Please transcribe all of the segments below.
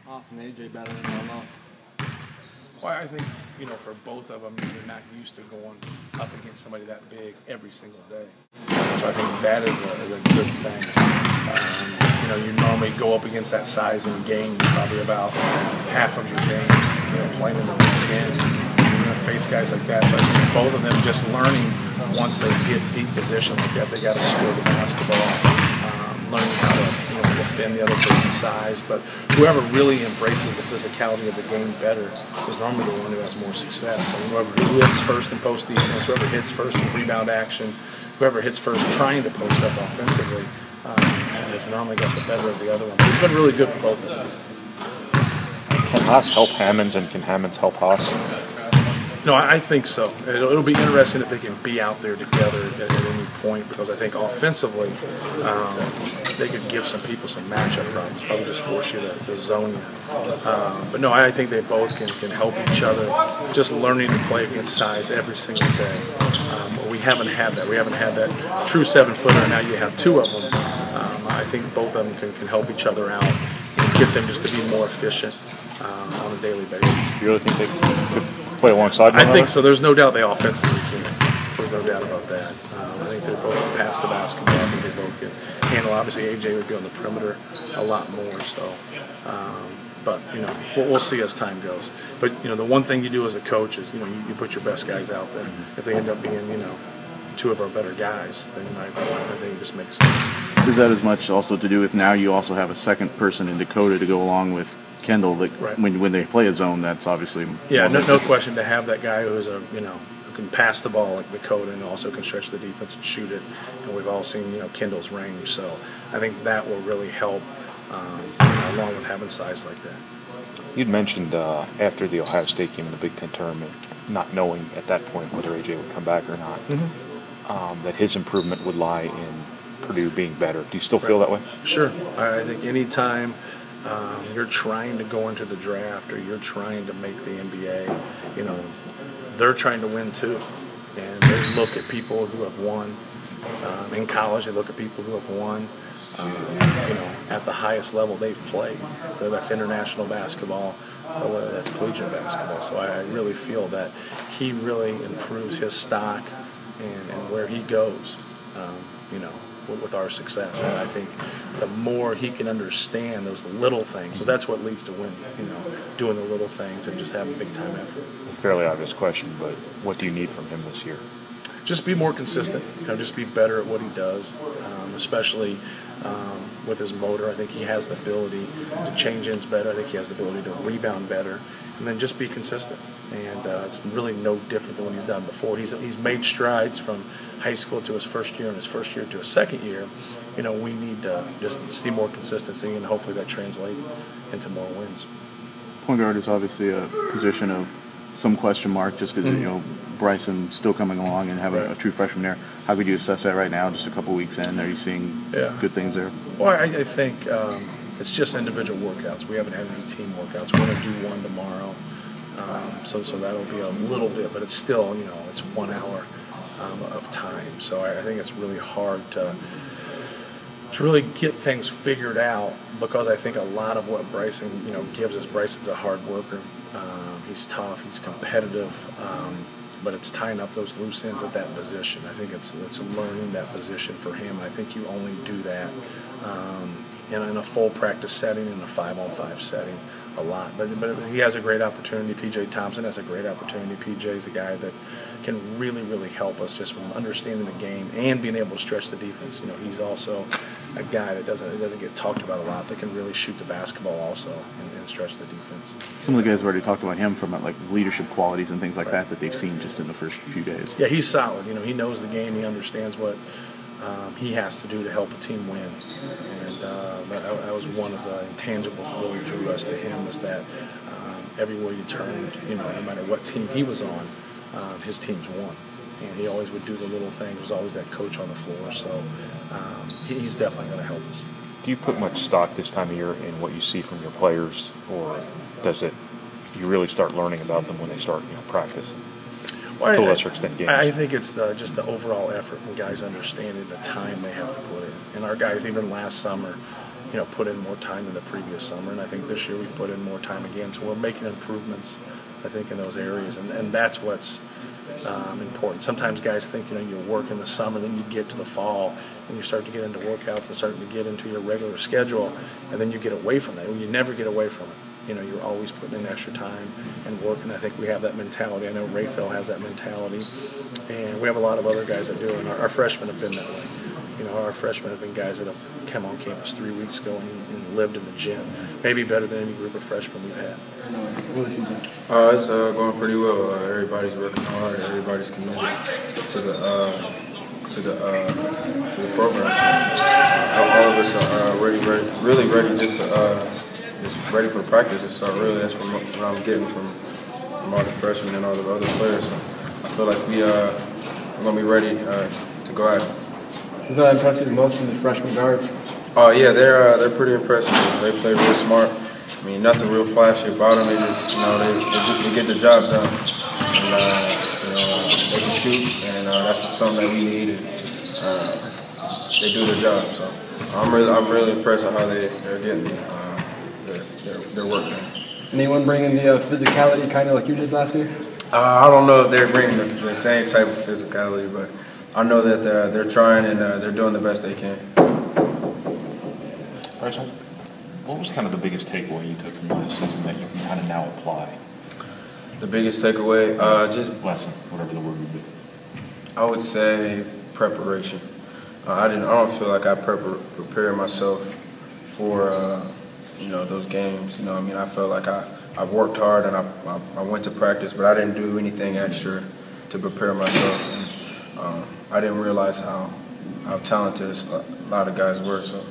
Austin AJ better than anyone else? Well, I think, for both of them, they're not used to going up against somebody that big every single day. So I think that is a good thing. You normally go up against that size in a game, probably about half of your games, playing in the Big Ten. You're going to face guys like that. So I think both of them just learning once they get deep position like that, they got to score the basketball, learning how to defend the other person's size. But whoever really embraces the physicality of the game better is normally the one who has more success. So whoever hits first in post defense, whoever hits first in rebound action, whoever hits first trying to post up offensively, has normally got the better of the other one. It's been really good for both of them. Can Haas help Hammonds, and can Hammonds help Haas? No, I think so. It'll be interesting if they can be out there together at any point, because I think offensively they could give some people some matchup problems, probably just force you to zone you. But no, I think they both can help each other, just learning to play against size every single day. We haven't had that. We haven't had that true 7-footer. Now you have two of them. I think both of them can help each other out and get them just to be more efficient on a daily basis. You really think they could play alongside? I think so. There's no doubt they offensively can. There's no doubt about that. I think they both can pass the basketball. I think they both can handle. Obviously, AJ would be on the perimeter a lot more. So, but we'll see as time goes. But the one thing you do as a coach is you put your best guys out there. If they end up being two of our better guys, then I think it just makes sense. Is that as much also to do with now you also have a second person in Dakota to go along with Kendall? That right. when they play a zone, that's obviously no question to have that guy who's who can pass the ball like Dakota and also can stretch the defense and shoot it. And we've all seen Kendall's range, so I think that will really help along with having size like that. You'd mentioned after the Ohio State game in the Big Ten tournament, not knowing at that point whether AJ would come back or not, that his improvement would lie in Purdue being better. Do you still feel that way? Sure. I think any time you're trying to go into the draft or you're trying to make the NBA, they're trying to win too. And they look at people who have won. In college, they look at people who have won, at the highest level they've played, whether that's international basketball or whether that's collegiate basketball. So I really feel that he really improves his stock and where he goes, with our success. And I think the more he can understand those little things, so that's what leads to winning, doing the little things and just having big time effort. A fairly obvious question, but what do you need from him this year? Just be more consistent, just be better at what he does, especially with his motor. I think he has the ability to change ends better. I think he has the ability to rebound better, and then just be consistent. And it's really no different than what he's done before. He's made strides from high school to his first year and his first year to his second year. We need to just see more consistency, and hopefully that translates into more wins. Point guard is obviously a position of some question mark just because, Bryson still coming along and having a true freshman there. How would you assess that right now, just a couple weeks in? Are you seeing good things there? Well, I think it's just individual workouts. We haven't had any team workouts. We're going to do one tomorrow. So that'll be a little bit, but it's still, it's 1 hour of time. So I think it's really hard to really get things figured out, because I think a lot of what Bryson, gives us, Bryson's a hard worker. He's tough, he's competitive, but it's tying up those loose ends at that position. I think it's learning that position for him. I think you only do that in a full practice setting, in a 5-on-5 setting, a lot. But he has a great opportunity. P.J. Thompson has a great opportunity. P.J.'s a guy that can really, really help us just from understanding the game and being able to stretch the defense. He's also a guy that doesn't get talked about a lot, that can really shoot the basketball also and stretch the defense. Some of the guys have already talked about him from like leadership qualities and things like that they've seen just in the first few days. Yeah, he's solid. He knows the game. He understands what he has to do to help a team win. And that was one of the intangibles that really drew us to him, was that everywhere you turned, no matter what team he was on, his teams won. And he always would do the little things. He was always that coach on the floor. So he's definitely going to help us. Do you put much stock this time of year in what you see from your players, or does you really start learning about them when they start practicing? Well, to a lesser extent games. I think it's just the overall effort and guys understanding the time they have to put in. And our guys, even last summer, put in more time than the previous summer, and I think this year we've put in more time again. So we're making improvements, I think, in those areas, and that's what's important. Sometimes guys think, you work in the summer, then you get to the fall, and you start to get into workouts and starting to get into your regular schedule, and then you get away from that. Well, you never get away from it. You're always putting in extra time and work, and I think we have that mentality. I know Rapheal has that mentality, and we have a lot of other guys that do it, and our freshmen have been that way. Our freshmen have been guys that have come on campus 3 weeks ago and lived in the gym, maybe better than any group of freshmen we've had. It's going pretty well. Everybody's working hard. Everybody's committed to the program. So, all of us are really ready, just ready for practice to start. Really, that's what I'm getting from all the freshmen and all the other players. So I feel like we're going to be ready to go at it. Does that impress you the most from the freshman guards? Oh yeah, they're pretty impressive. They play real smart. I mean, nothing real flashy about them. They just, they get the job done. And they can shoot, and that's something that we need. And they do their job. So I'm really impressed with how they're getting their work done. Anyone bringing the physicality kind of like you did last year? I don't know if they're bringing the same type of physicality, but I know that they're trying and they're doing the best they can. Bryson, what was kind of the biggest takeaway you took from last season that you can kind of now apply? The biggest takeaway, just lesson, whatever the word would be. I would say preparation. I don't feel like I prepared myself for those games. I felt like I worked hard and I went to practice, but I didn't do anything extra to prepare myself. And, I didn't realize how talented a lot of guys were. So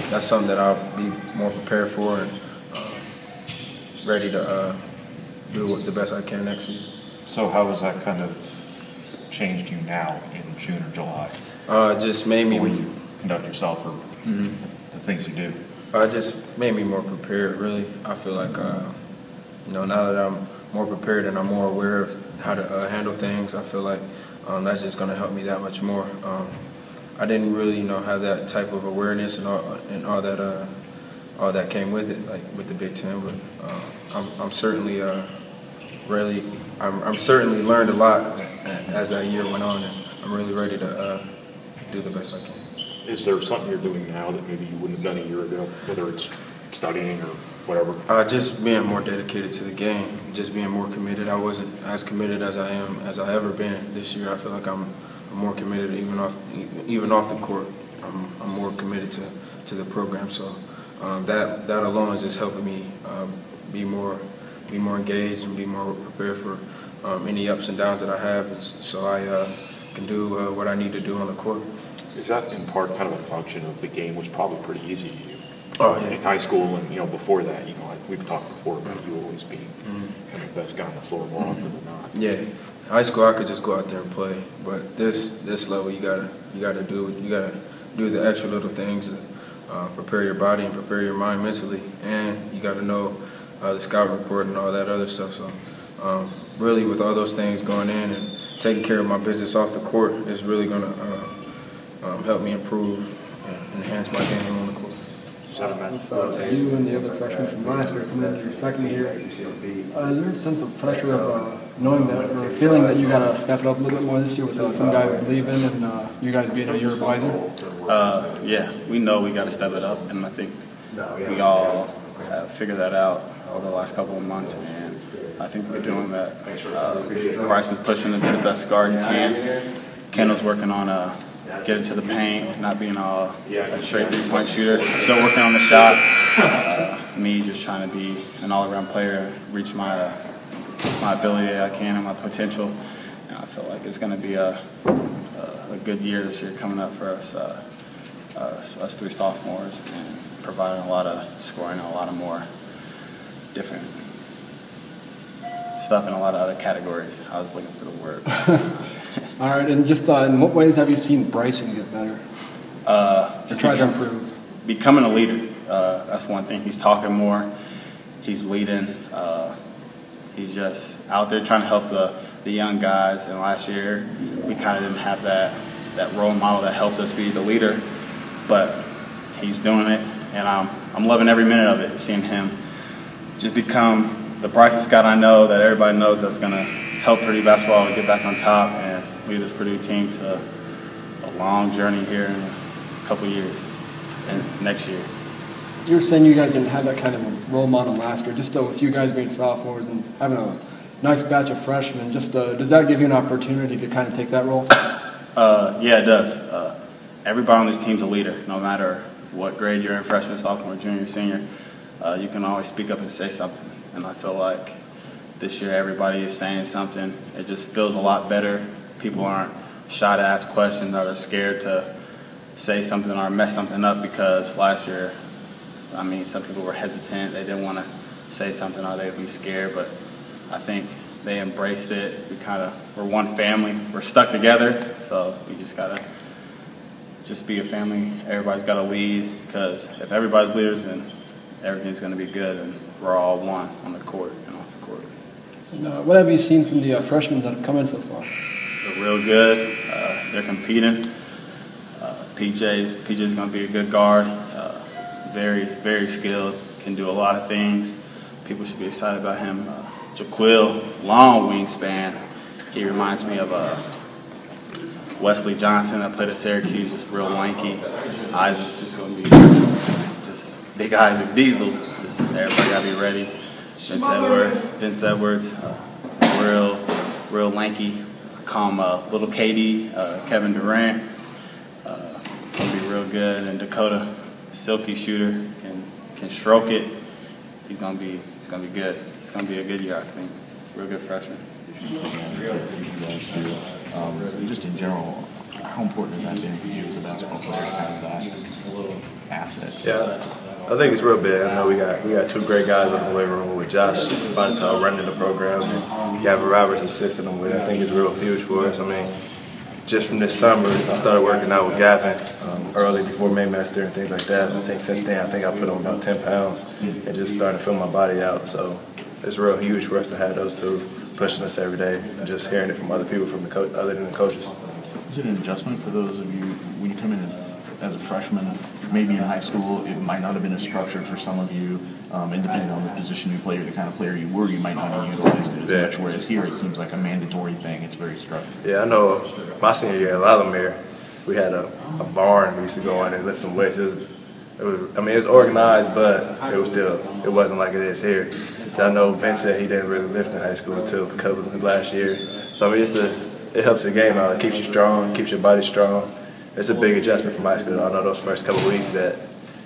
that's something that I'll be more prepared for and ready to do the best I can next season. So how has that kind of changed you now in June or July? It just made me. The way you conduct yourself or the things you do? It just made me more prepared, really. I feel like, now that I'm more prepared and I'm more aware of how to handle things, I feel like that's just going to help me that much more. I didn't really, have that type of awareness and all that came with it, like with the Big Ten. But I'm certainly I'm certainly learned a lot as that year went on, and I'm really ready to do the best I can. Is there something you're doing now that maybe you wouldn't have done a year ago, whether it's studying or whatever? Just being more dedicated to the game, just being more committed. I wasn't as committed as I ever been this year. I feel like I'm more committed even off the court. I'm more committed to the program. So that alone is just helping me be more engaged and be more prepared for any ups and downs that I have, and so I can do what I need to do on the court. Is that in part kind of a function of the game was probably pretty easy to you? Oh, yeah. In high school and before that, like we've talked before about you always being kind of the best guy on the floor more often than not. Yeah, high school I could just go out there and play, but this level you gotta do the extra little things to prepare your body and prepare your mind mentally, and you gotta know the scout report and all that other stuff. So really, with all those things going in and taking care of my business off the court is really gonna help me improve and enhance my game on the court. You and the other freshmen from last year coming into your second year, is there a sense of pressure of knowing that or feeling that you got to step it up a little bit more this year with some guys leaving and you guys being a year wiser? Yeah, we know we got to step it up, and I think we all have figured that out over the last couple of months, and I think we're doing that. Bryson's pushing to be the best guard he can. Kendall's working on getting to the paint, not being a straight three-point shooter. Still working on the shot. Me just trying to be an all-around player, reach my ability that I can and my potential. And I feel like it's going to be a good year this year coming up for us three sophomores, and providing a lot of scoring and a lot of more different stuff in a lot of other categories. I was looking for the word. All right, and just in what ways have you seen Bryson get better? Just try to improve. Becoming a leader. That's one thing. He's talking more. He's leading. He's just out there trying to help the young guys. And last year, we kind of didn't have that role model that helped us be the leader. But he's doing it, and I'm loving every minute of it, seeing him just become the Bryson Scott I know, that everybody knows, that's going to help Purdue basketball get back on top and lead this Purdue team to a long journey here in a couple years and next year. You were saying you guys didn't have that kind of a role model last year, just with you guys being sophomores and having a nice batch of freshmen. Just does that give you an opportunity to kind of take that role? Yeah, it does. Everybody on this team's a leader, no matter what grade you're in, freshman, sophomore, junior, senior. You can always speak up and say something. And I feel like this year everybody is saying something. It just feels a lot better. People aren't shy to ask questions, or they're scared to say something or mess something up, because last year, I mean, some people were hesitant. They didn't want to say something or they'd be scared, but I think they embraced it. We're one family. We're stuck together, so we just got to just be a family. Everybody's got to lead, because if everybody's leaders, then everything's going to be good, and we're all one on the court and off the court. And, what have you seen from the freshmen that have come in so far? They're real good. They're competing. PJ's going to be a good guard. Very, very skilled. Can do a lot of things. People should be excited about him. Jaquil, long wingspan. He reminds me of Wesley Johnson. I played at Syracuse, just real lanky. Isaac just going to be just big Isaac Diesel. Just everybody got to be ready. Vince Edwards, real lanky. I call him Little KD, Kevin Durant. Going to be real good. And Dakota, silky shooter, can stroke it. He's gonna be good. It's gonna be a good year, I think. Real good freshman. Just in general, how important is that been for you as a basketball player to have that asset? Yeah, I think it's real big. I know we got two great guys in the weight room with Josh Bontel running the program, and Gavin Roberts assisting them with it. I think it's real huge for us. I mean, just from this summer, I started working out with Gavin early before Maymaster and things like that. And I think since then, I put on about 10 pounds and just starting to fill my body out. So it's real huge for us to have those two pushing us every day and just hearing it from other people, from the other than the coaches. Is it an adjustment for those of you when you come in as a freshman, maybe in high school, it might not have been as structured for some of you, and depending on the position you play or the kind of player you were, you might not have utilized it as much, whereas here it seems like a mandatory thing. It's very structured. Yeah, I know my senior year, a lot of them here, we had a barn we used to go in and lift some weights. It was organized, but it wasn't like it is here. I know Vince said he didn't really lift in high school until a couple of last year. So I mean, it helps the game out. It keeps you strong, keeps your body strong. It's a big adjustment from high school. I know those first couple of weeks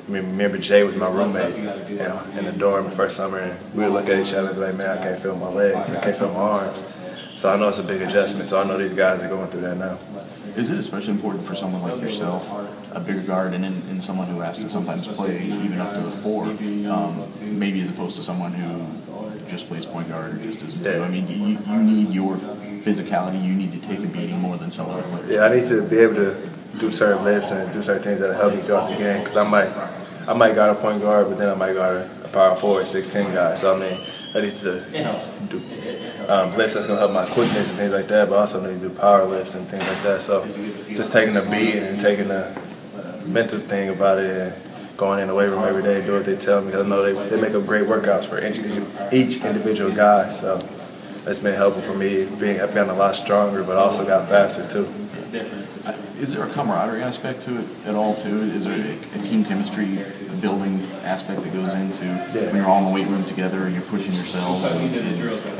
remember Jay was my roommate in the dorm the first summer, and we would look at each other and be like, man, I can't feel my legs, I can't feel my arms. So I know it's a big adjustment, so I know these guys are going through that now. Is it especially important for someone like yourself, a bigger guard, and someone who has to sometimes play even up to the 4, maybe as opposed to someone who just plays point guard or just isn't? Yeah. I mean, you need your physicality, you need to take a beating more than some other players. Yeah, I need to be able to do certain lifts and do certain things that help me throughout the game, because I might guard a point guard, but then I might guard a power forward, 6'10" guy. So I mean, I need to do lifts that's gonna help my quickness and things like that, but also need to do power lifts and things like that. So just taking the beat and taking the mental thing about it and going in the weight room every day, do what they tell me, because I know they make up great workouts for each individual guy. So it's been helpful for me. I've gotten a lot stronger, but also got faster too. Is there a camaraderie aspect to it at all, too? Is there a team chemistry building aspect that goes into when you're all in the weight room together and you're pushing yourselves and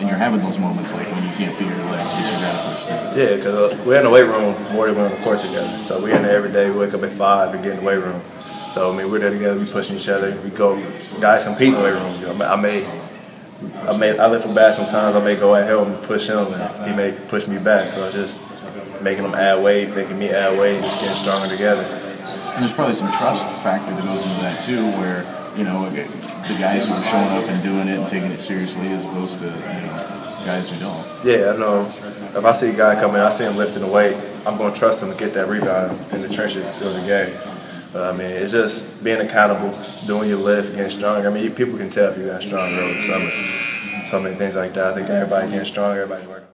you're having those moments like when you can't feel your legs, but you got to push through? Yeah, because we're in the weight room more than we're on the court together. So we're in there every day. We wake up at 5 and get in the weight room. So, I mean, we're there together. We pushing each other. We go. Guys compete in the weight room. You know, I lift him back sometimes. I may go at him and push him, and he may push me back. So it's just making them add weight, making me add weight, just getting stronger together. And there's probably some trust factor that goes into that too, where, you know, the guys who are showing up and doing it and taking it seriously as opposed to, you know, guys who don't. Yeah, I know. If I see a guy come in, I see him lifting the weight, I'm going to trust him to get that rebound in the trenches of the game. But I mean, it's just being accountable, doing your lift, getting stronger. I mean, people can tell if you got stronger over the summer. So many things like that. I think everybody getting stronger, everybody working.